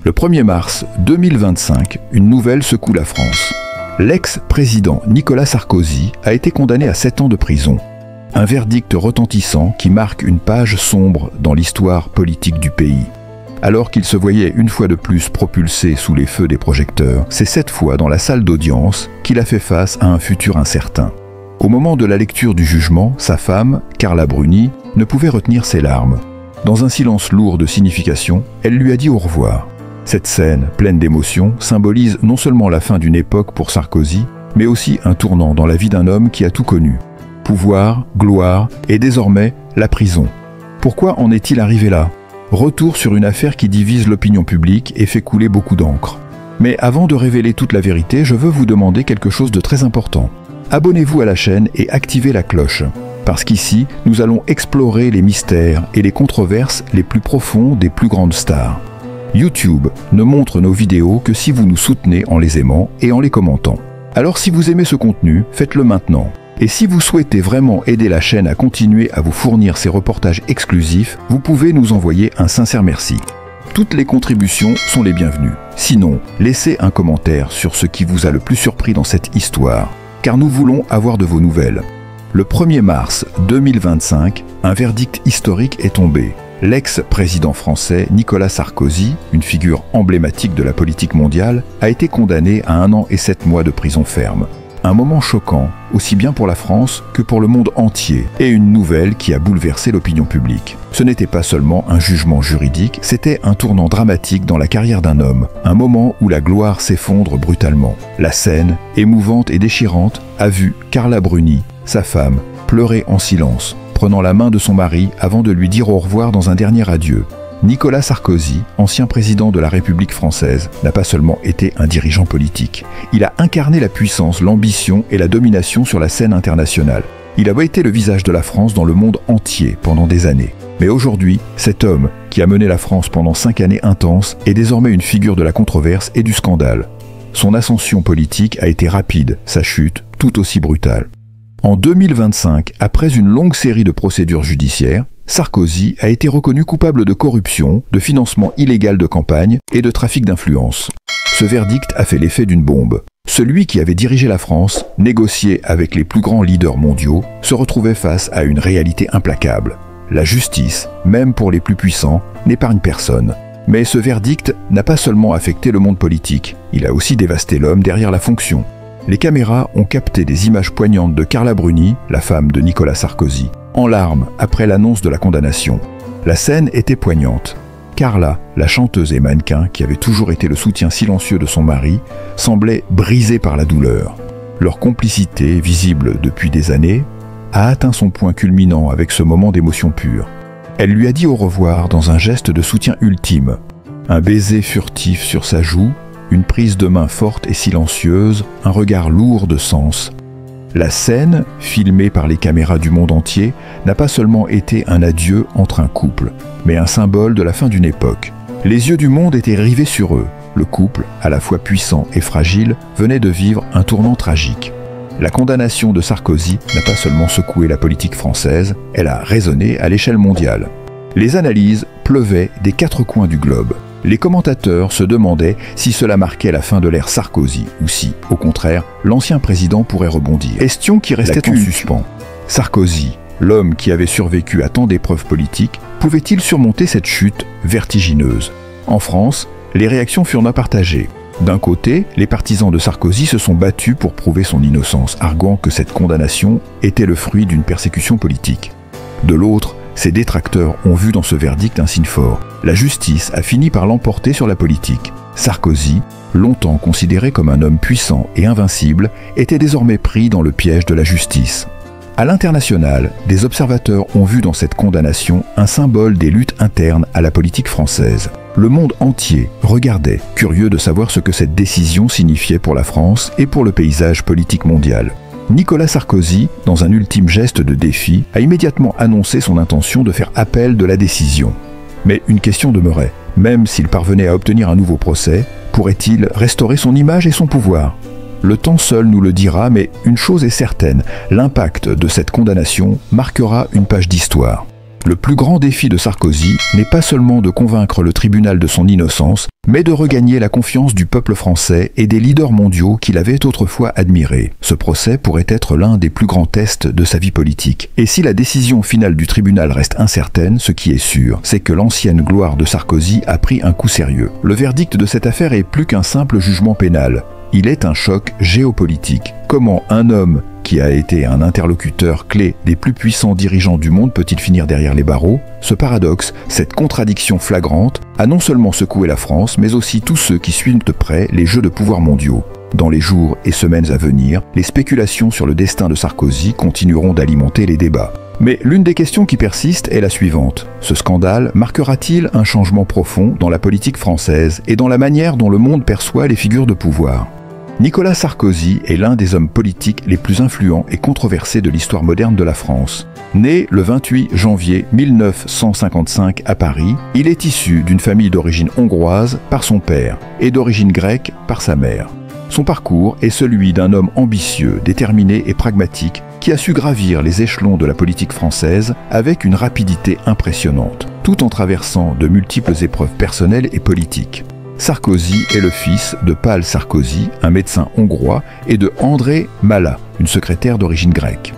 Le 1er mars 2025, une nouvelle secoue la France. L'ex-président Nicolas Sarkozy a été condamné à 7 ans de prison. Un verdict retentissant qui marque une page sombre dans l'histoire politique du pays. Alors qu'il se voyait une fois de plus propulsé sous les feux des projecteurs, c'est cette fois dans la salle d'audience qu'il a fait face à un futur incertain. Au moment de la lecture du jugement, sa femme, Carla Bruni, ne pouvait retenir ses larmes. Dans un silence lourd de signification, elle lui a dit au revoir. Cette scène, pleine d'émotions, symbolise non seulement la fin d'une époque pour Sarkozy, mais aussi un tournant dans la vie d'un homme qui a tout connu. Pouvoir, gloire et désormais la prison. Pourquoi en est-il arrivé là ? Retour sur une affaire qui divise l'opinion publique et fait couler beaucoup d'encre. Mais avant de révéler toute la vérité, je veux vous demander quelque chose de très important. Abonnez-vous à la chaîne et activez la cloche. Parce qu'ici, nous allons explorer les mystères et les controverses les plus profonds des plus grandes stars. YouTube ne montre nos vidéos que si vous nous soutenez en les aimant et en les commentant. Alors si vous aimez ce contenu, faites-le maintenant. Et si vous souhaitez vraiment aider la chaîne à continuer à vous fournir ces reportages exclusifs, vous pouvez nous envoyer un sincère merci. Toutes les contributions sont les bienvenues. Sinon, laissez un commentaire sur ce qui vous a le plus surpris dans cette histoire, car nous voulons avoir de vos nouvelles. Le 1er mars 2025, un verdict historique est tombé. L'ex-président français Nicolas Sarkozy, une figure emblématique de la politique mondiale, a été condamné à 1 an et 7 mois de prison ferme. Un moment choquant, aussi bien pour la France que pour le monde entier, et une nouvelle qui a bouleversé l'opinion publique. Ce n'était pas seulement un jugement juridique, c'était un tournant dramatique dans la carrière d'un homme, un moment où la gloire s'effondre brutalement. La scène, émouvante et déchirante, a vu Carla Bruni, sa femme, pleurer en silence, prenant la main de son mari avant de lui dire au revoir dans un dernier adieu. Nicolas Sarkozy, ancien président de la République française, n'a pas seulement été un dirigeant politique. Il a incarné la puissance, l'ambition et la domination sur la scène internationale. Il a été le visage de la France dans le monde entier pendant des années. Mais aujourd'hui, cet homme, qui a mené la France pendant 5 années intenses, est désormais une figure de la controverse et du scandale. Son ascension politique a été rapide, sa chute tout aussi brutale. En 2025, après une longue série de procédures judiciaires, Sarkozy a été reconnu coupable de corruption, de financement illégal de campagne et de trafic d'influence. Ce verdict a fait l'effet d'une bombe. Celui qui avait dirigé la France, négocié avec les plus grands leaders mondiaux, se retrouvait face à une réalité implacable. La justice, même pour les plus puissants, n'épargne personne. Mais ce verdict n'a pas seulement affecté le monde politique, il a aussi dévasté l'homme derrière la fonction. Les caméras ont capté des images poignantes de Carla Bruni, la femme de Nicolas Sarkozy, en larmes après l'annonce de la condamnation. La scène était poignante. Carla, la chanteuse et mannequin qui avait toujours été le soutien silencieux de son mari, semblait brisée par la douleur. Leur complicité, visible depuis des années, a atteint son point culminant avec ce moment d'émotion pure. Elle lui a dit au revoir dans un geste de soutien ultime. Un baiser furtif sur sa joue, une prise de main forte et silencieuse, un regard lourd de sens. La scène, filmée par les caméras du monde entier, n'a pas seulement été un adieu entre un couple, mais un symbole de la fin d'une époque. Les yeux du monde étaient rivés sur eux. Le couple, à la fois puissant et fragile, venait de vivre un tournant tragique. La condamnation de Sarkozy n'a pas seulement secoué la politique française, elle a résonné à l'échelle mondiale. Les analyses pleuvaient des 4 coins du globe. Les commentateurs se demandaient si cela marquait la fin de l'ère Sarkozy ou si, au contraire, l'ancien président pourrait rebondir. Question qui restait en suspens. Sarkozy, l'homme qui avait survécu à tant d'épreuves politiques, pouvait-il surmonter cette chute vertigineuse ? En France, les réactions furent partagées. D'un côté, les partisans de Sarkozy se sont battus pour prouver son innocence, arguant que cette condamnation était le fruit d'une persécution politique. De l'autre, ses détracteurs ont vu dans ce verdict un signe fort. La justice a fini par l'emporter sur la politique. Sarkozy, longtemps considéré comme un homme puissant et invincible, était désormais pris dans le piège de la justice. À l'international, des observateurs ont vu dans cette condamnation un symbole des luttes internes à la politique française. Le monde entier regardait, curieux de savoir ce que cette décision signifiait pour la France et pour le paysage politique mondial. Nicolas Sarkozy, dans un ultime geste de défi, a immédiatement annoncé son intention de faire appel de la décision. Mais une question demeurait. Même s'il parvenait à obtenir un nouveau procès, pourrait-il restaurer son image et son pouvoir ? Le temps seul nous le dira, mais une chose est certaine, l'impact de cette condamnation marquera une page d'histoire. Le plus grand défi de Sarkozy n'est pas seulement de convaincre le tribunal de son innocence, mais de regagner la confiance du peuple français et des leaders mondiaux qu'il avait autrefois admirés. Ce procès pourrait être l'un des plus grands tests de sa vie politique. Et si la décision finale du tribunal reste incertaine, ce qui est sûr, c'est que l'ancienne gloire de Sarkozy a pris un coup sérieux. Le verdict de cette affaire est plus qu'un simple jugement pénal. Il est un choc géopolitique. Comment un homme qui a été un interlocuteur clé des plus puissants dirigeants du monde peut-il finir derrière les barreaux? Ce paradoxe, cette contradiction flagrante, a non seulement secoué la France, mais aussi tous ceux qui suivent de près les jeux de pouvoir mondiaux. Dans les jours et semaines à venir, les spéculations sur le destin de Sarkozy continueront d'alimenter les débats. Mais l'une des questions qui persiste est la suivante. Ce scandale marquera-t-il un changement profond dans la politique française et dans la manière dont le monde perçoit les figures de pouvoir? Nicolas Sarkozy est l'un des hommes politiques les plus influents et controversés de l'histoire moderne de la France. Né le 28 janvier 1955 à Paris, il est issu d'une famille d'origine hongroise par son père et d'origine grecque par sa mère. Son parcours est celui d'un homme ambitieux, déterminé et pragmatique qui a su gravir les échelons de la politique française avec une rapidité impressionnante, tout en traversant de multiples épreuves personnelles et politiques. Sarkozy est le fils de Pál Sarkozy, un médecin hongrois, et de André Mallat, une secrétaire d'origine grecque.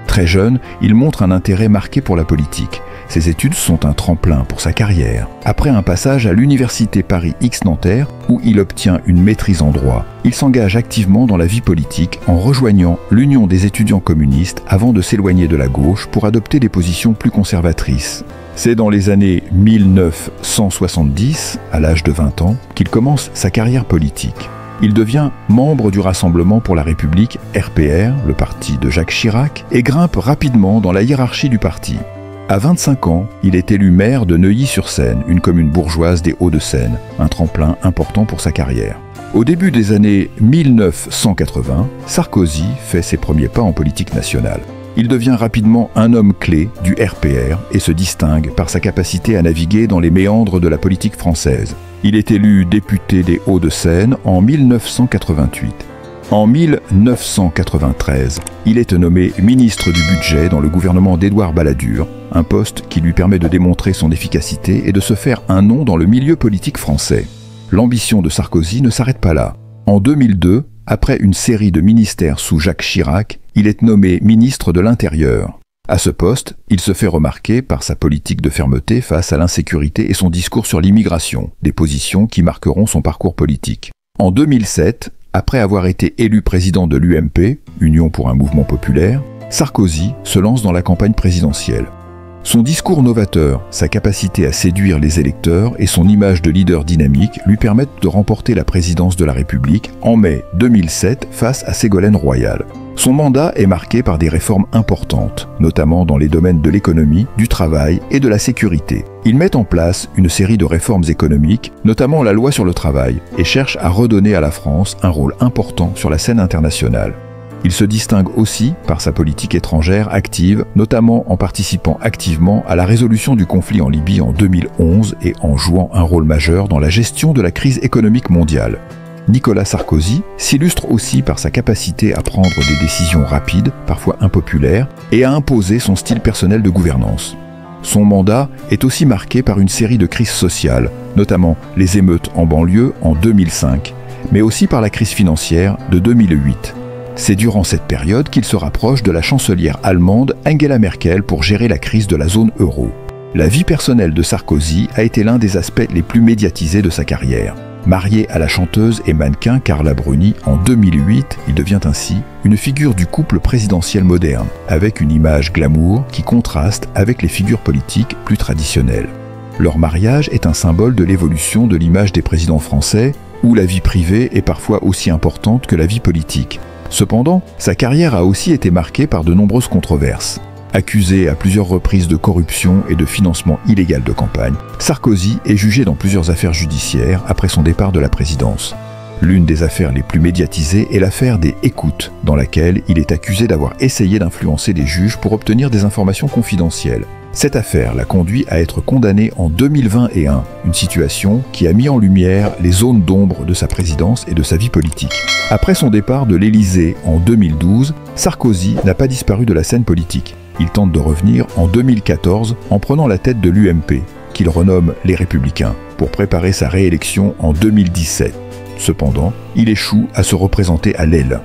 Très jeune, il montre un intérêt marqué pour la politique. Ses études sont un tremplin pour sa carrière. Après un passage à l'université Paris X-Nanterre, où il obtient une maîtrise en droit, il s'engage activement dans la vie politique en rejoignant l'Union des étudiants communistes avant de s'éloigner de la gauche pour adopter des positions plus conservatrices. C'est dans les années 1970, à l'âge de 20 ans, qu'il commence sa carrière politique. Il devient membre du Rassemblement pour la République, RPR, le parti de Jacques Chirac, et grimpe rapidement dans la hiérarchie du parti. À 25 ans, il est élu maire de Neuilly-sur-Seine, une commune bourgeoise des Hauts-de-Seine, un tremplin important pour sa carrière. Au début des années 1980, Sarkozy fait ses premiers pas en politique nationale. Il devient rapidement un homme clé du RPR et se distingue par sa capacité à naviguer dans les méandres de la politique française. Il est élu député des Hauts-de-Seine en 1988. En 1993, il est nommé ministre du Budget dans le gouvernement d'Édouard Balladur, un poste qui lui permet de démontrer son efficacité et de se faire un nom dans le milieu politique français. L'ambition de Sarkozy ne s'arrête pas là. En 2002, après une série de ministères sous Jacques Chirac, il est nommé ministre de l'Intérieur. À ce poste, il se fait remarquer par sa politique de fermeté face à l'insécurité et son discours sur l'immigration, des positions qui marqueront son parcours politique. En 2007, après avoir été élu président de l'UMP, Union pour un mouvement populaire, Sarkozy se lance dans la campagne présidentielle. Son discours novateur, sa capacité à séduire les électeurs et son image de leader dynamique lui permettent de remporter la présidence de la République en mai 2007 face à Ségolène Royal. Son mandat est marqué par des réformes importantes, notamment dans les domaines de l'économie, du travail et de la sécurité. Il met en place une série de réformes économiques, notamment la loi sur le travail, et cherche à redonner à la France un rôle important sur la scène internationale. Il se distingue aussi par sa politique étrangère active, notamment en participant activement à la résolution du conflit en Libye en 2011 et en jouant un rôle majeur dans la gestion de la crise économique mondiale. Nicolas Sarkozy s'illustre aussi par sa capacité à prendre des décisions rapides, parfois impopulaires, et à imposer son style personnel de gouvernance. Son mandat est aussi marqué par une série de crises sociales, notamment les émeutes en banlieue en 2005, mais aussi par la crise financière de 2008. C'est durant cette période qu'il se rapproche de la chancelière allemande Angela Merkel pour gérer la crise de la zone euro. La vie personnelle de Sarkozy a été l'un des aspects les plus médiatisés de sa carrière. Marié à la chanteuse et mannequin Carla Bruni en 2008, il devient ainsi une figure du couple présidentiel moderne, avec une image glamour qui contraste avec les figures politiques plus traditionnelles. Leur mariage est un symbole de l'évolution de l'image des présidents français, où la vie privée est parfois aussi importante que la vie politique. Cependant, sa carrière a aussi été marquée par de nombreuses controverses. Accusé à plusieurs reprises de corruption et de financement illégal de campagne, Sarkozy est jugé dans plusieurs affaires judiciaires après son départ de la présidence. L'une des affaires les plus médiatisées est l'affaire des écoutes, dans laquelle il est accusé d'avoir essayé d'influencer des juges pour obtenir des informations confidentielles. Cette affaire l'a conduit à être condamné en 2021, une situation qui a mis en lumière les zones d'ombre de sa présidence et de sa vie politique. Après son départ de l'Élysée en 2012, Sarkozy n'a pas disparu de la scène politique. Il tente de revenir en 2014 en prenant la tête de l'UMP, qu'il renomme les Républicains, pour préparer sa réélection en 2017. Cependant, il échoue à se représenter à l'aile.